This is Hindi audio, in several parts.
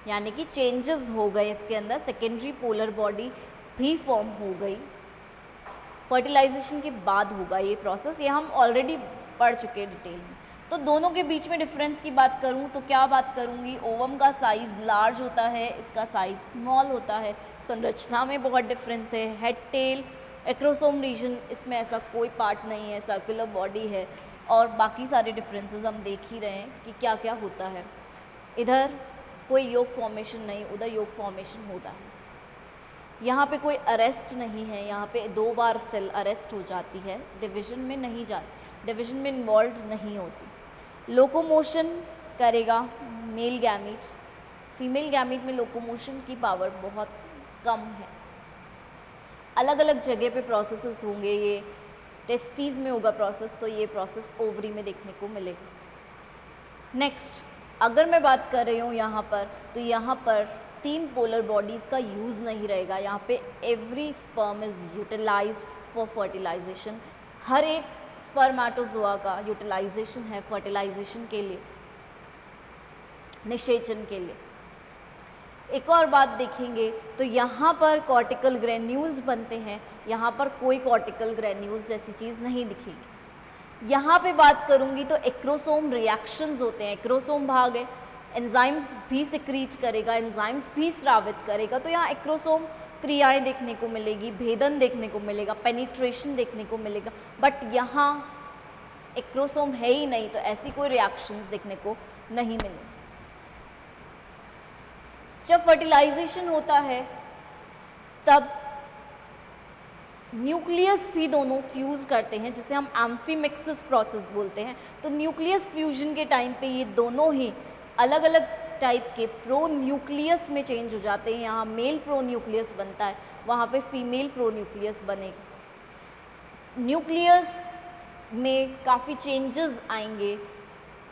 यानी कि चेंजेस हो गए इसके अंदर, सेकेंडरी पोलर बॉडी भी फॉर्म हो गई। फर्टिलाइजेशन के बाद होगा ये प्रोसेस, ये हम ऑलरेडी पढ़ चुके हैं डिटेल में। तो दोनों के बीच में डिफरेंस की बात करूं तो क्या बात करूंगी, ओवम का साइज़ लार्ज होता है, इसका साइज़ स्मॉल होता है। संरचना में बहुत डिफरेंस है, हेड टेल एक्रोसोम रीजन, इसमें ऐसा कोई पार्ट नहीं है, सर्कुलर बॉडी है। और बाकी सारे डिफरेंसेस हम देख ही रहे हैं कि क्या क्या होता है। इधर कोई योग फॉर्मेशन नहीं, उधर योग फॉर्मेशन होता है। यहाँ पे कोई अरेस्ट नहीं है, यहाँ पे 2 बार सेल अरेस्ट हो जाती है, डिवीजन में नहीं जाती, डिवीजन में इन्वॉल्व नहीं होती। लोकोमोशन करेगा मेल गैमीट, फीमेल गैमीट में लोकोमोशन की पावर बहुत कम है। अलग अलग जगह पे प्रोसेसेस होंगे, ये टेस्टीज में होगा प्रोसेस, तो ये प्रोसेस ओवरी में देखने को मिलेगा। नेक्स्ट अगर मैं बात कर रही हूँ यहाँ पर, तो यहाँ पर 3 पोलर बॉडीज़ का यूज़ नहीं रहेगा। यहाँ पे every sperm is utilised for fertilisation, हर एक स्पर्मेटोजोआ का यूटिलाइजेशन है फर्टिलाइजेशन के लिए, निषेचन के लिए। एक और बात देखेंगे तो यहाँ पर कॉर्टिकल ग्रेन्यूल्स बनते हैं, यहाँ पर कोई कॉर्टिकल ग्रेन्यूल्स जैसी चीज़ नहीं दिखेगी। यहाँ पे बात करूँगी तो एक्रोसोम रिएक्शंस होते हैं, एक्रोसोम भाग है, एंजाइम्स भी सिक्रीट करेगा, एंजाइम्स भी स्रावित करेगा। तो यहाँ एक्रोसोम क्रियाएं देखने को मिलेगी, भेदन देखने को मिलेगा, पेनिट्रेशन देखने को मिलेगा। बट यहाँ एक्रोसोम है ही नहीं, तो ऐसी कोई रिएक्शंस देखने को नहीं मिलेगी। जब फर्टिलाइजेशन होता है तब न्यूक्लियस भी दोनों फ्यूज़ करते हैं, जिसे हम एम्फीमिक्सिस प्रोसेस बोलते हैं। तो न्यूक्लियस फ्यूजन के टाइम पे ये दोनों ही अलग अलग टाइप के प्रोन्यूक्लियस में चेंज हो जाते हैं। यहाँ मेल प्रोन्यूक्लियस बनता है, वहाँ पे फीमेल प्रोन्यूक्लियस बनेगा। न्यूक्लियस में काफ़ी चेंजेस आएंगे,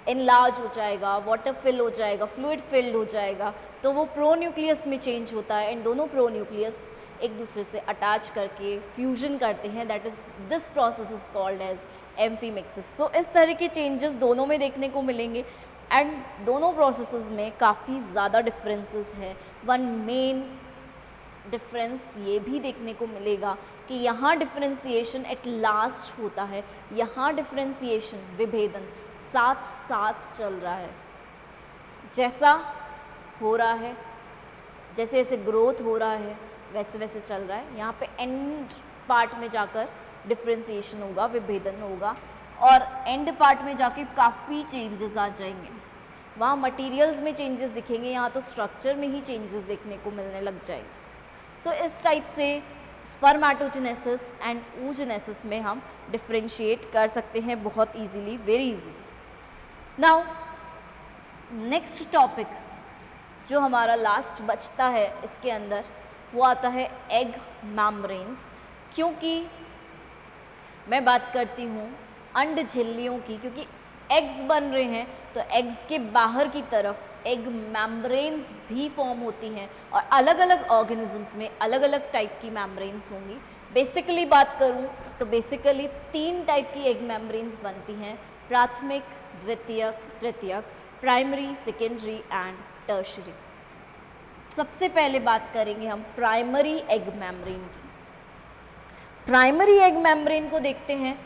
एनलार्ज हो जाएगा, वाटर फिल हो जाएगा, फ्लूइड फिल्ड हो जाएगा, तो वो प्रोन्यूक्लियस में चेंज होता है। एंड दोनों प्रोन्यूक्लियस एक दूसरे से अटैच करके फ्यूजन करते हैं, that is this process is called as amphimixis. So इस तरह के चेंजेस दोनों में देखने को मिलेंगे एंड दोनों प्रोसेसेस में काफ़ी ज़्यादा डिफरेंसेस है। वन मेन डिफरेंस ये भी देखने को मिलेगा कि यहाँ डिफरेंशिएशन एट लास्ट होता है, यहाँ डिफरेंशिएशन विभेदन साथ साथ चल रहा है। जैसा हो रहा है, जैसे जैसे ग्रोथ हो रहा है वैसे वैसे चल रहा है। यहाँ पे एंड पार्ट में जाकर डिफरेंशिएशन होगा, विभेदन होगा, और एंड पार्ट में जाके काफ़ी चेंजेस आ जाएंगे। वहाँ मटेरियल्स में चेंजेस दिखेंगे, यहाँ तो स्ट्रक्चर में ही चेंजेस देखने को मिलने लग जाएंगे। सो इस टाइप से स्पर्मेटोजेनेसिस एंड oogenesis में हम डिफरेंशिएट कर सकते हैं बहुत easily, very easily. Now next topic जो हमारा लास्ट बचता है इसके अंदर, वो आता है एग मेम्ब्रेन्स। क्योंकि मैं बात करती हूँ अंड झिल्लियों की, क्योंकि एग्स बन रहे हैं तो एग्स के बाहर की तरफ एग मेम्ब्रेन्स भी फॉर्म होती हैं, और अलग अलग ऑर्गेनिजम्स में अलग अलग टाइप की मेम्ब्रेन्स होंगी। बेसिकली बात करूँ तो बेसिकली 3 टाइप की एग मेम्ब्रेन्स बनती हैं, प्राथमिक, द्वितीयक, तृतीयक, प्राइमरी, सेकेंडरी एंड टर्शरी। सबसे पहले बात करेंगे हम प्राइमरी एग मेम्ब्रेन की। प्राइमरी एग मेम्ब्रेन को देखते हैं,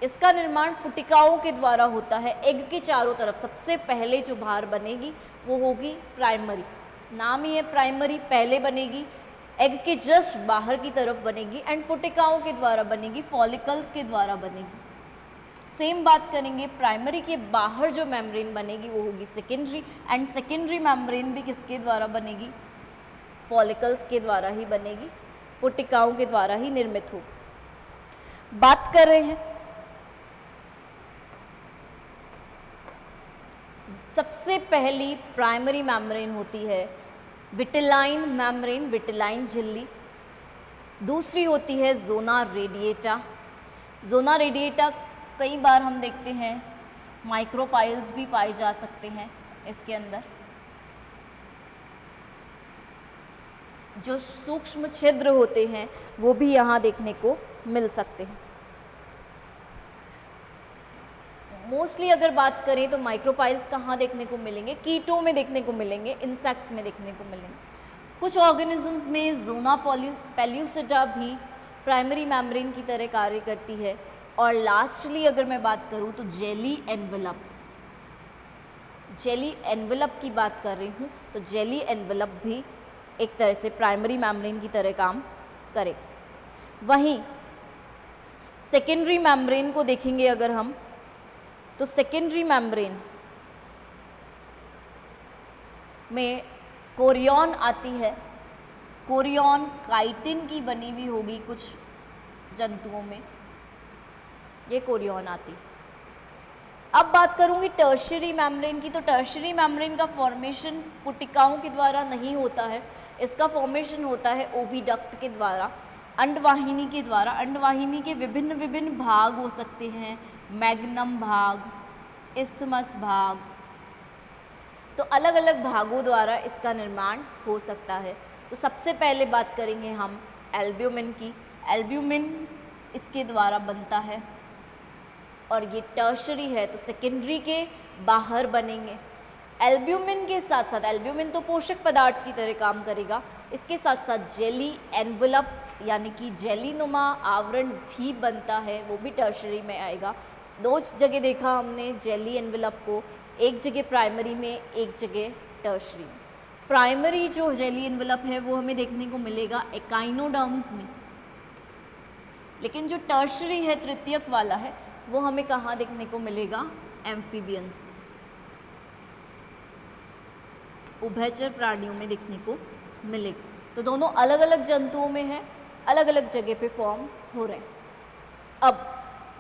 इसका निर्माण पुटिकाओं के द्वारा होता है। एग के चारों तरफ सबसे पहले जो बाहर बनेगी वो होगी प्राइमरी, नाम ही है प्राइमरी, पहले बनेगी, एग के जस्ट बाहर की तरफ बनेगी एंड पुटिकाओं के द्वारा बनेगी, फॉलिकल्स के द्वारा बनेगी। सेम बात करेंगे प्राइमरी के बाहर जो मेम्ब्रेन बनेगी वो होगी सेकेंडरी, एंड सेकेंडरी मेम्ब्रेन भी किसके द्वारा बनेगी, फॉलिकल्स के द्वारा ही बनेगी, पुटिकाओं के द्वारा ही निर्मित होगी। बात कर रहे हैं सबसे पहली प्राइमरी मेम्ब्रेन होती है विटिलाइन मेम्ब्रेन, विटिलाइन झिल्ली। दूसरी होती है जोना रेडिएटा। जोना रेडिएटा कई बार हम देखते हैं माइक्रोपाइल्स भी पाए जा सकते हैं इसके अंदर, जो सूक्ष्म छिद्र होते हैं वो भी यहाँ देखने को मिल सकते हैं। मोस्टली अगर बात करें तो माइक्रोपाइल्स कहाँ देखने को मिलेंगे, कीटों में देखने को मिलेंगे, इंसेक्ट्स में देखने को मिलेंगे। कुछ ऑर्गेनिजम्स में ज़ोना पेल्यूसिटा भी प्राइमरी मेम्ब्रेन की तरह कार्य करती है। और लास्टली अगर मैं बात करूँ तो जेली एनवेलप की बात कर रही हूँ, तो जेली एनवेलप भी एक तरह से प्राइमरी मेम्ब्रेन की तरह काम करे। वहीं सेकेंडरी मेम्ब्रेन को देखेंगे अगर हम, तो सेकेंडरी मेम्ब्रेन में कोरियन आती है। कोरियन काइटिन की बनी हुई होगी कुछ जंतुओं में, ये कोरियन आती। अब बात करूंगी टर्शियरी मेम्ब्रेन की, तो टर्शियरी मेम्ब्रेन का फॉर्मेशन पुटिकाओं के द्वारा नहीं होता है, इसका फॉर्मेशन होता है ओविडक्ट के द्वारा, अंडवाहिनी के द्वारा। अंडवाहिनी के विभिन्न विभिन्न भाग हो सकते हैं, मैग्नम भाग, इस्थमस भाग, तो अलग अलग भागों द्वारा इसका निर्माण हो सकता है। तो सबसे पहले बात करेंगे हम एल्ब्यूमिन की। एल्ब्यूमिन इसके द्वारा बनता है और ये टर्शरी है, तो सेकेंडरी के बाहर बनेंगे। एल्ब्यूमिन के साथ साथ, एल्ब्यूमिन तो पोषक पदार्थ की तरह काम करेगा, इसके साथ साथ जेली एनवेलप यानी कि जेलीनुमा आवरण भी बनता है, वो भी टर्शरी में आएगा। दो जगह देखा हमने जेली एनवेलप को, एक जगह प्राइमरी में, एक जगह टर्शरी में। प्राइमरी जो जेली एनवेलप है वो हमें देखने को मिलेगा एकाइनोडर्म्स में, लेकिन जो टर्शरी है, तृतीयक वाला है, वो हमें कहाँ देखने को मिलेगा, एम्फीबियंस में, उभयचर प्राणियों में देखने को मिलेगा। तो दोनों अलग अलग जंतुओं में है, अलग अलग जगह पे फॉर्म हो रहे हैं। अब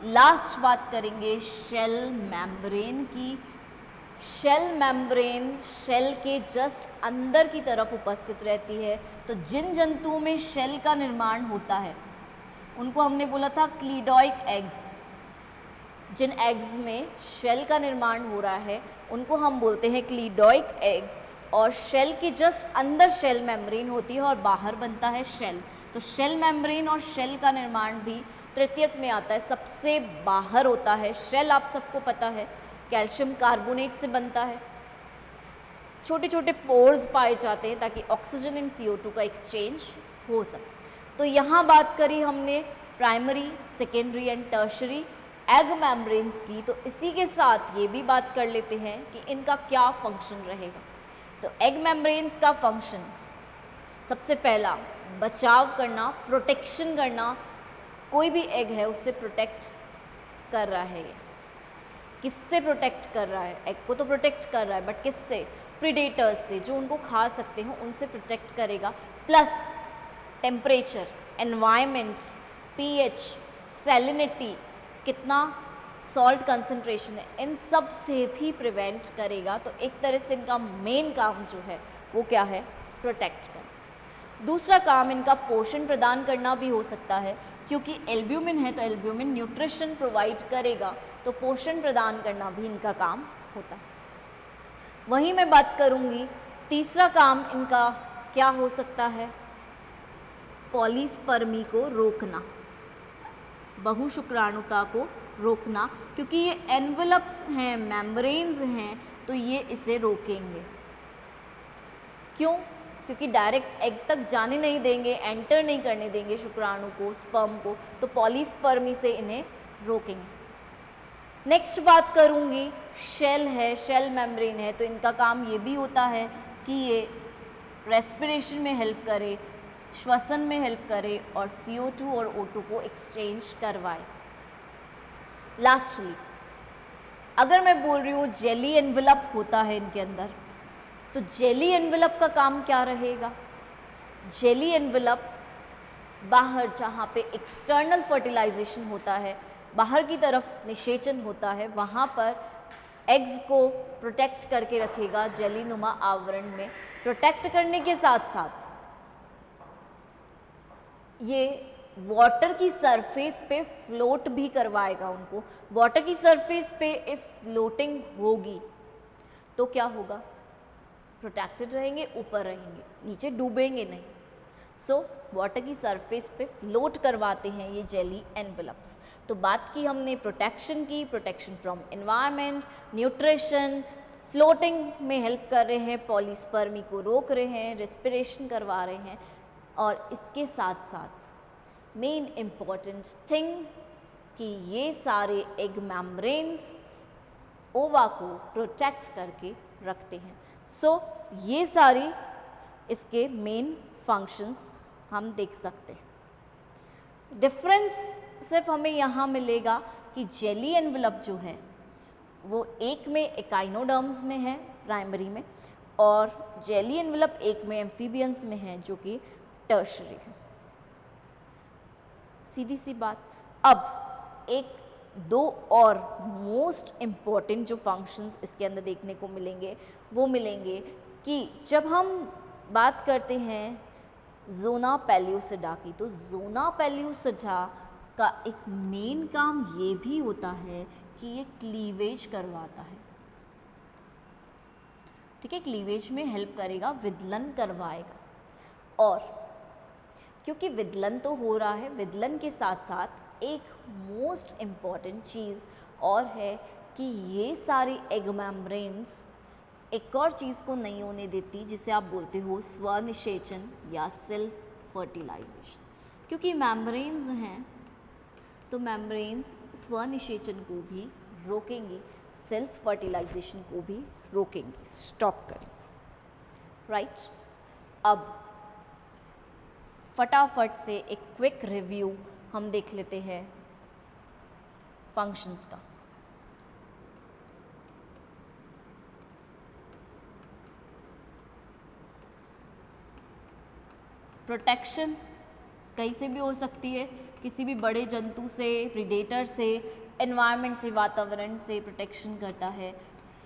लास्ट बात करेंगे शेल मेम्ब्रेन की। शेल मेम्ब्रेन शेल के जस्ट अंदर की तरफ उपस्थित रहती है। तो जिन जंतुओं में शेल का निर्माण होता है उनको हमने बोला था क्लीडॉइक एग्स। जिन एग्स में शेल का निर्माण हो रहा है उनको हम बोलते हैं क्लीडॉइक एग्स, और शेल के जस्ट अंदर शेल मेम्ब्रेन होती है और बाहर बनता है शेल। तो शेल मेम्ब्रेन और शेल का निर्माण भी तृतीयक में आता है, सबसे बाहर होता है। शेल आप सबको पता है कैल्शियम कार्बोनेट से बनता है, छोटे छोटे पोर्स पाए जाते हैं ताकि ऑक्सीजन एंड CO2 का एक्सचेंज हो सके। तो यहाँ बात करी हमने primary, secondary and tertiary egg membranes की, तो इसी के साथ ये भी बात कर लेते हैं कि इनका क्या फंक्शन रहेगा। तो एग मेम्ब्रेन्स का फंक्शन सबसे पहला बचाव करना, प्रोटेक्शन करना। कोई भी एग है उससे प्रोटेक्ट कर रहा है। ये किससे प्रोटेक्ट कर रहा है? एग को तो प्रोटेक्ट कर रहा है, बट किससे? प्रीडेटर्स से, जो उनको खा सकते हैं उनसे प्रोटेक्ट करेगा। Plus temperature, environment, pH, salinity, कितना सॉल्ट कंसंट्रेशन है, इन सब से भी प्रिवेंट करेगा। तो एक तरह से इनका मेन काम जो है वो क्या है? प्रोटेक्ट करना। दूसरा काम इनका पोषण प्रदान करना भी हो सकता है, क्योंकि एल्ब्यूमिन है तो एल्ब्यूमिन न्यूट्रिशन प्रोवाइड करेगा, तो पोषण प्रदान करना भी इनका काम होता है। वहीं मैं बात करूंगी तीसरा काम इनका क्या हो सकता है? पॉलीस्पर्मी को रोकना, बहुशुक्राणुता को रोकना, क्योंकि ये एनवेलप्स हैं, मेम्ब्रेन्स हैं, तो ये इसे रोकेंगे। क्यों? क्योंकि डायरेक्ट एग तक जाने नहीं देंगे, एंटर नहीं करने देंगे शुक्राणु को, स्पर्म को, तो पॉलीस्पर्मी से इन्हें रोकेंगे। नेक्स्ट बात करूंगी शेल है, शेल मेम्ब्रेन है, तो इनका काम ये भी होता है कि ये रेस्पिरेशन में हेल्प करे, श्वसन में हेल्प करे और CO2 और O2 को एक्सचेंज करवाए। लास्टली अगर मैं बोल रही हूँ जेली एनवेलप होता है इनके अंदर, तो जेली एनवेलप का काम क्या रहेगा? जेली एनवेलप बाहर जहाँ पे एक्सटर्नल फर्टिलाइजेशन होता है, बाहर की तरफ निषेचन होता है, वहाँ पर एग्स को प्रोटेक्ट करके रखेगा जेलीनुमा आवरण में। प्रोटेक्ट करने के साथ साथ ये वाटर की सरफेस पे फ्लोट भी करवाएगा उनको। वाटर की सरफेस पे इफ फ्लोटिंग होगी तो क्या होगा? प्रोटेक्टेड रहेंगे, ऊपर रहेंगे, नीचे डूबेंगे नहीं। सो वाटर की सरफेस पे फ्लोट करवाते हैं ये जेली एनवेलप्स। तो बात की हमने प्रोटेक्शन की, protection from environment, nutrition, floating में हेल्प कर रहे हैं, पॉलीस्पर्मी को रोक रहे हैं, रेस्पिरेशन करवा रहे हैं, और इसके साथ साथ मेन इम्पॉर्टेंट थिंग कि ये सारे एग मेम्ब्रेन्स ओवा को प्रोटेक्ट करके रखते हैं। सो ये सारी इसके मेन फंक्शंस हम देख सकते हैं। डिफरेंस सिर्फ हमें यहाँ मिलेगा कि जेली एनवेलप जो है वो एक में एकाइनोडर्म्स में है, प्राइमरी में, और जेली एनवेलप एक में एम्फीबियंस में है, जो कि टर्शरी है। सीधी सी बात। अब एक दो और मोस्ट इम्पॉर्टेंट जो फंक्शंस इसके अंदर देखने को मिलेंगे वो मिलेंगे कि जब हम बात करते हैं ज़ोना पेल्यूसिडा की, तो ज़ोना पेल्यूसिडा का एक मेन काम ये भी होता है कि ये क्लीवेज करवाता है। ठीक है, क्लीवेज में हेल्प करेगा, विदलन करवाएगा। और क्योंकि विदलन तो हो रहा है, विदलन के साथ साथ एक मोस्ट इम्पॉर्टेंट चीज़ और है कि ये सारी एग मेम्ब्रेन्स एक और चीज़ को नहीं होने देती, जिसे आप बोलते हो स्वनिषेचन या सेल्फ फर्टिलाइजेशन। क्योंकि मेम्ब्रेन्स हैं तो मेम्ब्रेन्स स्वनिषेचन को भी रोकेंगे, सेल्फ फर्टिलाइजेशन को भी रोकेंगे, स्टॉप करेंगे। राइट, अब फटाफट से एक क्विक रिव्यू हम देख लेते हैं फंक्शंस का। प्रोटेक्शन कहीं से भी हो सकती है, किसी भी बड़े जंतु से, प्रीडेटर से, एनवायरनमेंट से, वातावरण से प्रोटेक्शन करता है।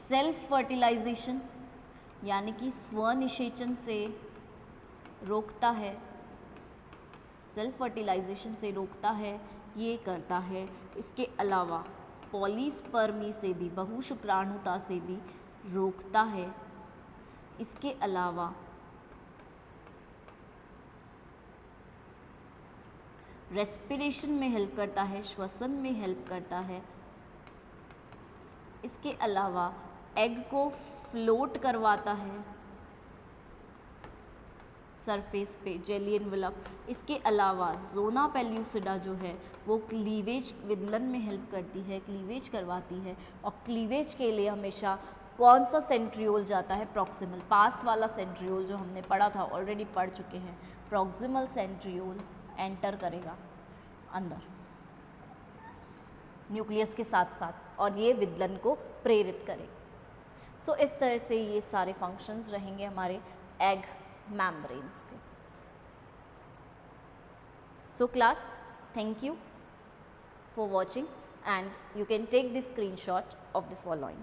सेल्फ फर्टिलाइजेशन यानी कि स्वनिषेचन से रोकता है, सेल्फ फर्टिलाइजेशन से रोकता है, ये करता है। इसके अलावा पॉलीस्पर्मी से भी, बहुशुक्राणुता से भी रोकता है। इसके अलावा रेस्पिरेशन में हेल्प करता है, श्वसन में हेल्प करता है। इसके अलावा एग को फ्लोट करवाता है सरफेस पे, जेली एनवेलप। इसके अलावा ज़ोना पेल्यूसिडा जो है वो क्लीवेज, विदलन में हेल्प करती है, क्लीवेज करवाती है। और क्लीवेज के लिए हमेशा कौन सा सेंट्रियोल जाता है? प्रॉक्सिमल, पास वाला सेंट्रियोल जो हमने पढ़ा था, ऑलरेडी पढ़ चुके हैं। प्रॉक्सिमल सेंट्रियोल एंटर करेगा अंदर न्यूक्लियस के साथ साथ, और ये विदलन को प्रेरित करेगा। सो इस तरह से ये सारे फंक्शंस रहेंगे हमारे एग मेम्ब्रेन्स के। So class, thank you for watching and you can take the screenshot of the following.